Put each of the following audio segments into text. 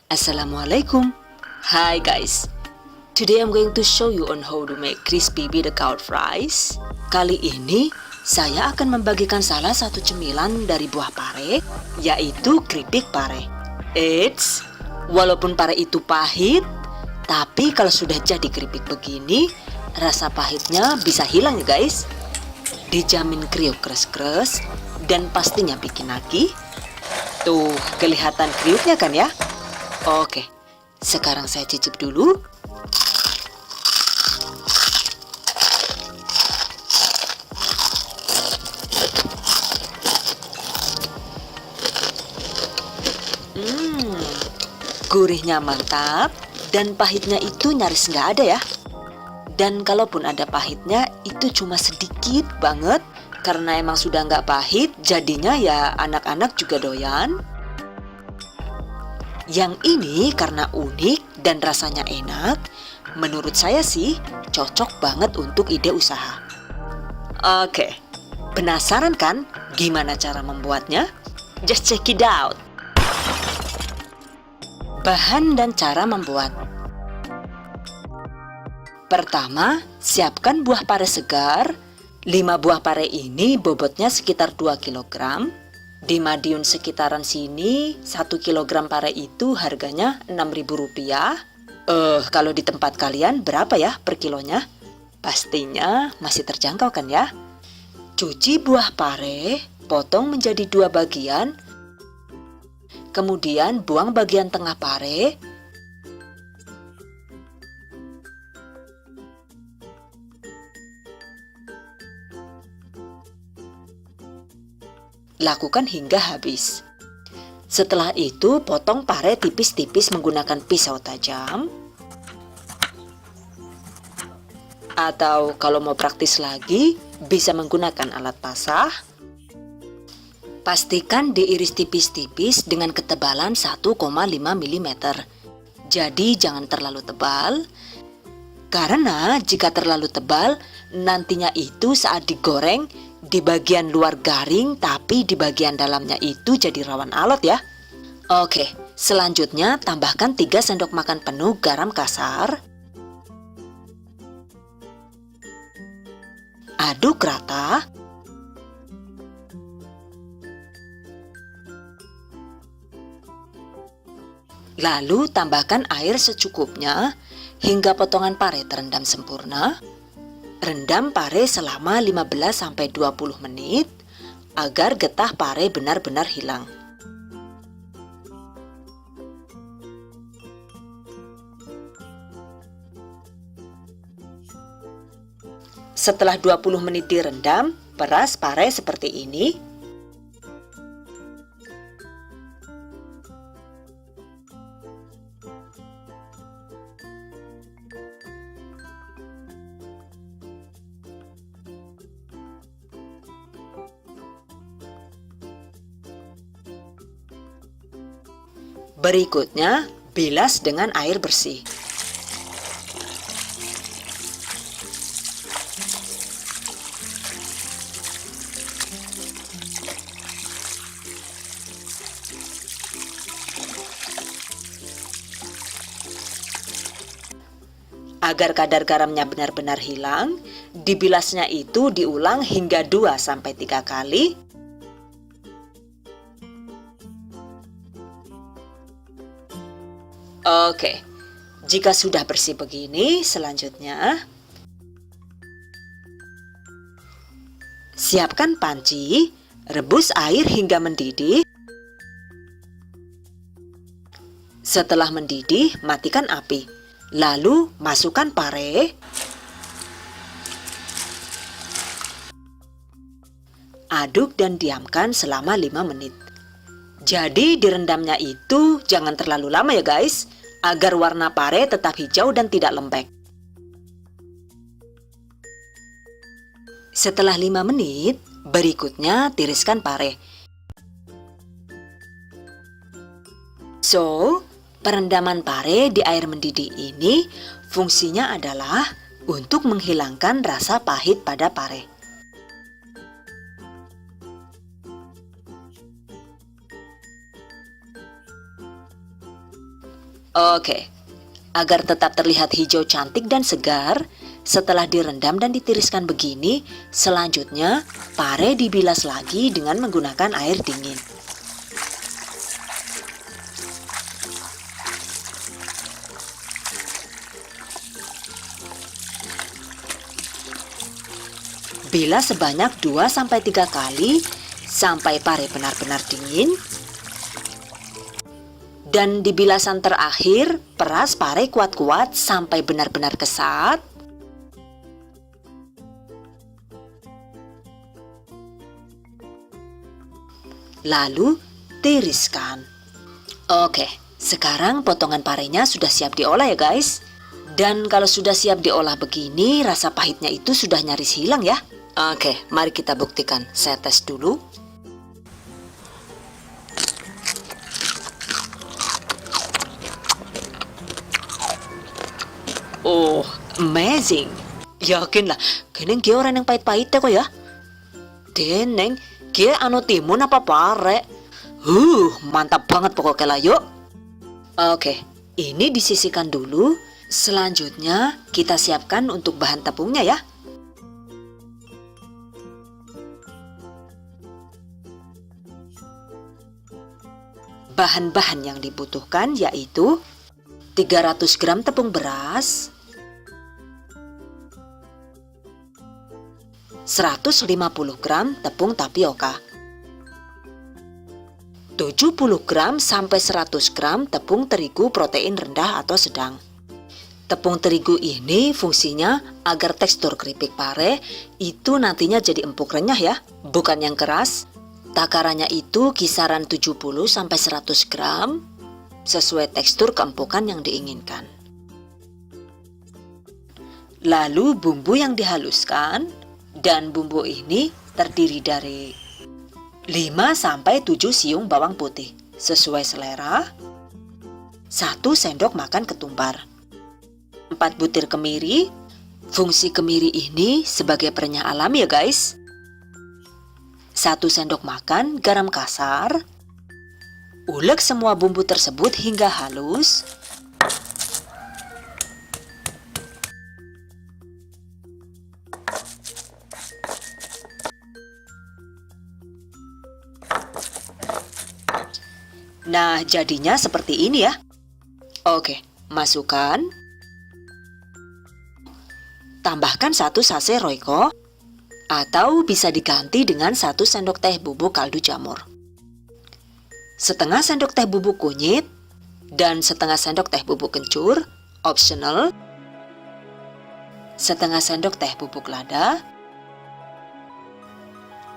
Assalamualaikum. Hi guys. Today I'm going to show you on how to make crispy beetroot fries. Kali ini saya akan membagikan salah satu cemilan dari buah pare, yaitu keripik pare. Eits, walaupun pare itu pahit, tapi kalau sudah jadi keripik begini, rasa pahitnya bisa hilang ya guys. Dijamin kriuk kres-kres dan pastinya bikin nagih. Tuh, kelihatan kriuknya kan ya? Oke, sekarang saya cicip dulu. Gurihnya mantap dan pahitnya itu nyaris nggak ada ya. Dan kalaupun ada pahitnya itu cuma sedikit banget, karena emang sudah nggak pahit, jadinya ya anak-anak juga doyan. Yang ini karena unik dan rasanya enak, menurut saya sih cocok banget untuk ide usaha. Oke, penasaran kan gimana cara membuatnya? Just check it out. Bahan dan cara membuat. Pertama, siapkan buah pare segar. 5 buah pare ini bobotnya sekitar 2 kg. Di Madiun sekitaran sini 1 kg pare itu harganya Rp6.000. Kalau di tempat kalian berapa ya per kilonya? Pastinya masih terjangkau kan ya? Cuci buah pare, potong menjadi 2 bagian. Kemudian buang bagian tengah pare. Lakukan hingga habis. Setelah itu, potong pare tipis-tipis menggunakan pisau tajam. Atau kalau mau praktis lagi, bisa menggunakan alat pasah. Pastikan diiris tipis-tipis dengan ketebalan 1,5 mm. Jadi jangan terlalu tebal. Karena jika terlalu tebal, nantinya itu saat digoreng, di bagian luar garing, tapi di bagian dalamnya itu jadi rawan alot ya. Oke, selanjutnya tambahkan 3 sendok makan penuh garam kasar. Aduk rata. Lalu tambahkan air secukupnya hingga potongan pare terendam sempurna. Rendam pare selama 15-20 menit agar getah pare benar-benar hilang. Setelah 20 menit direndam, peras pare seperti ini. Berikutnya, bilas dengan air bersih. Agar kadar garamnya benar-benar hilang, dibilasnya itu diulang hingga 2-3 kali. Oke, jika sudah bersih begini, selanjutnya siapkan panci, rebus air hingga mendidih. Setelah mendidih, matikan api. Lalu masukkan pare. Aduk dan diamkan selama 5 menit. Jadi direndamnya itu jangan terlalu lama ya guys, agar warna pare tetap hijau dan tidak lembek. Setelah 5 menit, berikutnya tiriskan pare. So, perendaman pare di air mendidih ini fungsinya adalah untuk menghilangkan rasa pahit pada pare. Oke, agar tetap terlihat hijau cantik dan segar, setelah direndam dan ditiriskan begini, selanjutnya pare dibilas lagi dengan menggunakan air dingin. Bilas sebanyak 2-3 kali sampai pare benar-benar dingin. Dan di bilasan terakhir, peras pare kuat-kuat sampai benar-benar kesat. Lalu tiriskan. Oke, sekarang potongan parenya sudah siap diolah ya guys. Dan kalau sudah siap diolah begini, rasa pahitnya itu sudah nyaris hilang ya. Oke, mari kita buktikan. Saya tes dulu. Oh, amazing. Yakin lah, kini dia orang yang pahit-pahit kok ya. Deneng, dia anu timun apa pare? Mantap banget pokoknya lah yuk. Oke, ini disisihkan dulu. Selanjutnya kita siapkan untuk bahan tepungnya ya. Bahan-bahan yang dibutuhkan yaitu 300 gram tepung beras, 150 gram tepung tapioka, 70 gram sampai 100 gram tepung terigu protein rendah atau sedang. Tepung terigu ini fungsinya agar tekstur keripik pare itu nantinya jadi empuk renyah ya, bukan yang keras. Takarannya itu kisaran 70 sampai 100 gram sesuai tekstur keempukan yang diinginkan. Lalu bumbu yang dihaluskan, dan bumbu ini terdiri dari 5 sampai 7 siung bawang putih sesuai selera, 1 sendok makan ketumbar, 4 butir kemiri. Fungsi kemiri ini sebagai perenyah alami ya guys. 1 sendok makan garam kasar. Ulek semua bumbu tersebut hingga halus. Nah, jadinya seperti ini ya. Oke, masukkan. Tambahkan 1 sachet Royco. Atau bisa diganti dengan 1 sendok teh bubuk kaldu jamur, setengah sendok teh bubuk kunyit, dan setengah sendok teh bubuk kencur, optional, setengah sendok teh bubuk lada,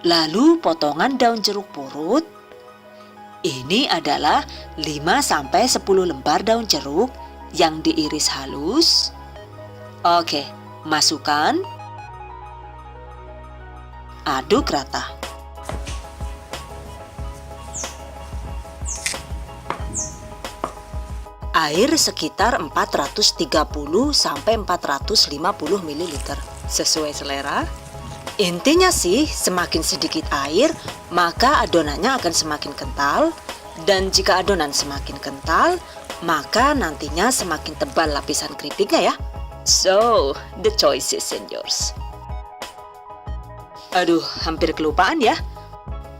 lalu potongan daun jeruk purut. Ini adalah 5-10 lembar daun jeruk yang diiris halus. Oke, masukkan. Aduk rata. Air sekitar 430 sampai 450 ml sesuai selera. Intinya sih, semakin sedikit air, maka adonannya akan semakin kental. Dan jika adonan semakin kental, maka nantinya semakin tebal lapisan keripiknya ya. So, the choice is yours. Aduh, hampir kelupaan ya.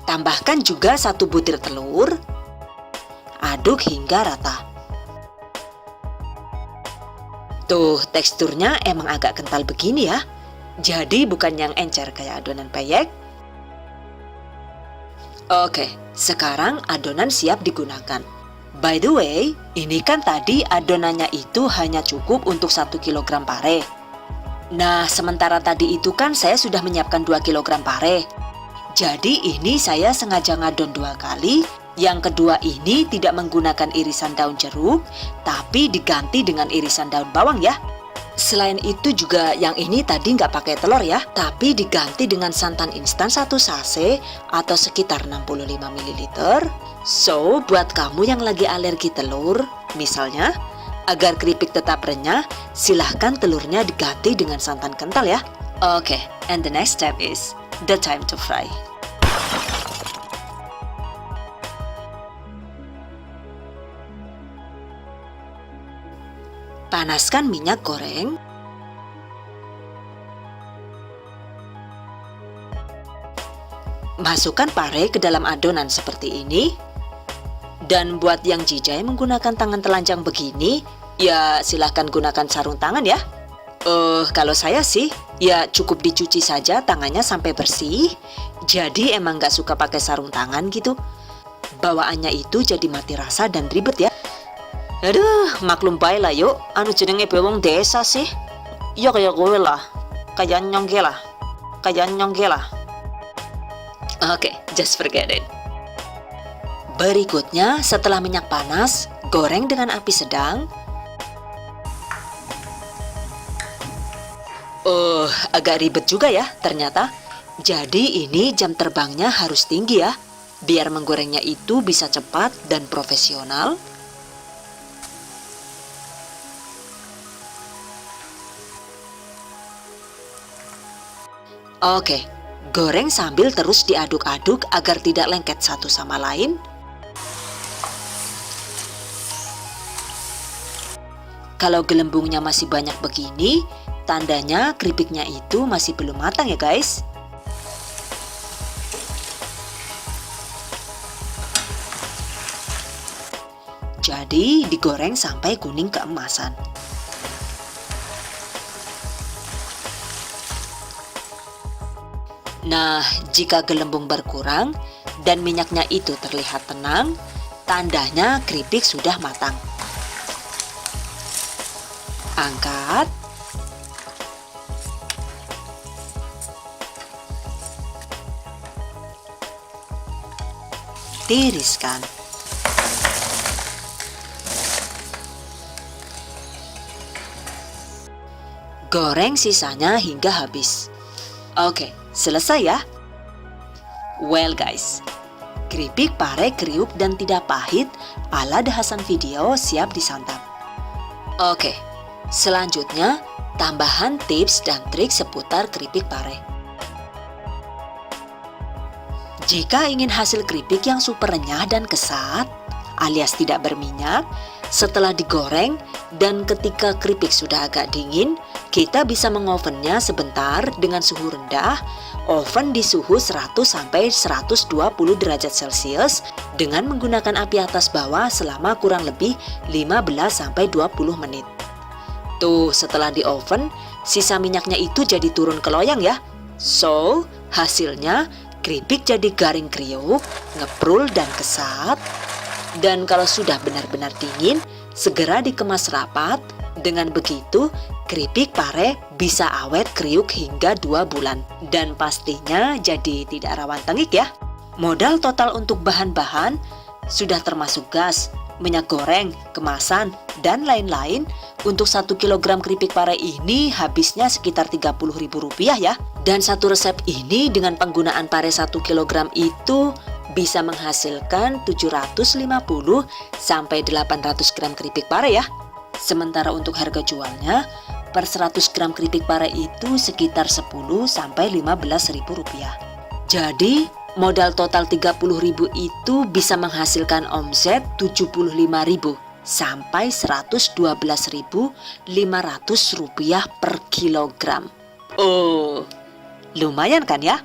Tambahkan juga 1 butir telur. Aduk hingga rata. Tuh, teksturnya emang agak kental begini ya. Jadi bukan yang encer kayak adonan peyek. Oke, sekarang adonan siap digunakan. By the way, ini kan tadi adonannya itu hanya cukup untuk 1 kg pare. Nah, sementara tadi itu kan saya sudah menyiapkan 2 kg pare. Jadi ini saya sengaja ngadon 2 kali. Yang kedua ini tidak menggunakan irisan daun jeruk, tapi diganti dengan irisan daun bawang ya. Selain itu juga yang ini tadi nggak pakai telur ya, tapi diganti dengan santan instan 1 sachet atau sekitar 65 ml. So, buat kamu yang lagi alergi telur, misalnya, agar keripik tetap renyah, silahkan telurnya diganti dengan santan kental ya. Oke, and the next step is the time to fry. Panaskan minyak goreng. Masukkan pare ke dalam adonan seperti ini. Dan buat yang jijai menggunakan tangan telanjang begini, ya silahkan gunakan sarung tangan ya. Kalau saya sih, ya cukup dicuci saja tangannya sampai bersih. Jadi emang gak suka pakai sarung tangan gitu. Bawaannya itu jadi mati rasa dan ribet ya. Aduh, maklum bae lah yuk. Anu jenenge bewong desa sih. Ya kayak gue lah. Kayak nyongke lah. Oke, just forget it. Berikutnya, setelah minyak panas, goreng dengan api sedang. Agak ribet juga ya ternyata. Jadi ini jam terbangnya harus tinggi ya, biar menggorengnya itu bisa cepat dan profesional. Oke, goreng sambil terus diaduk-aduk agar tidak lengket satu sama lain. Kalau gelembungnya masih banyak begini, tandanya keripiknya itu masih belum matang ya guys. Jadi digoreng sampai kuning keemasan. Nah, jika gelembung berkurang dan minyaknya itu terlihat tenang, tandanya keripik sudah matang. Angkat. Tiriskan. Goreng sisanya hingga habis. Oke, selesai ya. Well guys, keripik pare kriuk dan tidak pahit ala The Hasan Video siap disantap. Oke, selanjutnya tambahan tips dan trik seputar keripik pare. Jika ingin hasil keripik yang super renyah dan kesat, alias tidak berminyak, setelah digoreng dan ketika keripik sudah agak dingin, kita bisa mengovennya sebentar dengan suhu rendah, oven di suhu 100-120 derajat Celcius dengan menggunakan api atas bawah selama kurang lebih 15-20 menit. Tuh, setelah di oven, sisa minyaknya itu jadi turun ke loyang ya. So, hasilnya keripik jadi garing kriuk, ngeprul dan kesat. Dan kalau sudah benar-benar dingin, segera dikemas rapat. Dengan begitu, keripik pare bisa awet kriuk hingga 2 bulan. Dan pastinya jadi tidak rawan tengik ya. Modal total untuk bahan-bahan sudah termasuk gas, minyak goreng, kemasan, dan lain-lain. Untuk 1 kg keripik pare ini habisnya sekitar Rp30.000 ya. Dan satu resep ini dengan penggunaan pare 1 kg itu bisa menghasilkan 750 sampai 800 gram keripik pare ya. Sementara untuk harga jualnya per 100 gram keripik pare itu sekitar 10 sampai 15 ribu rupiah. Jadi modal total 30.000 itu bisa menghasilkan omset 75.000 sampai 112.500 rupiah per kilogram. Oh, lumayan kan ya?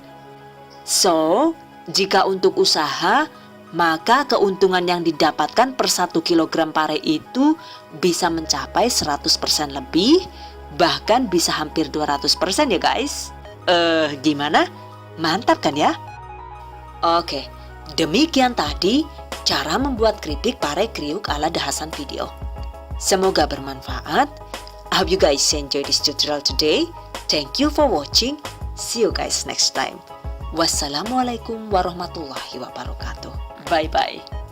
So, jika untuk usaha, maka keuntungan yang didapatkan per 1 kg pare itu bisa mencapai 100% lebih, bahkan bisa hampir 200% ya guys. Gimana? Mantap kan ya? Oke, demikian tadi cara membuat keripik pare kriuk ala The Hasan Video. Semoga bermanfaat. I hope you guys enjoy this tutorial today. Thank you for watching. See you guys next time. Wassalamualaikum warahmatullahi wabarakatuh. Bye-bye.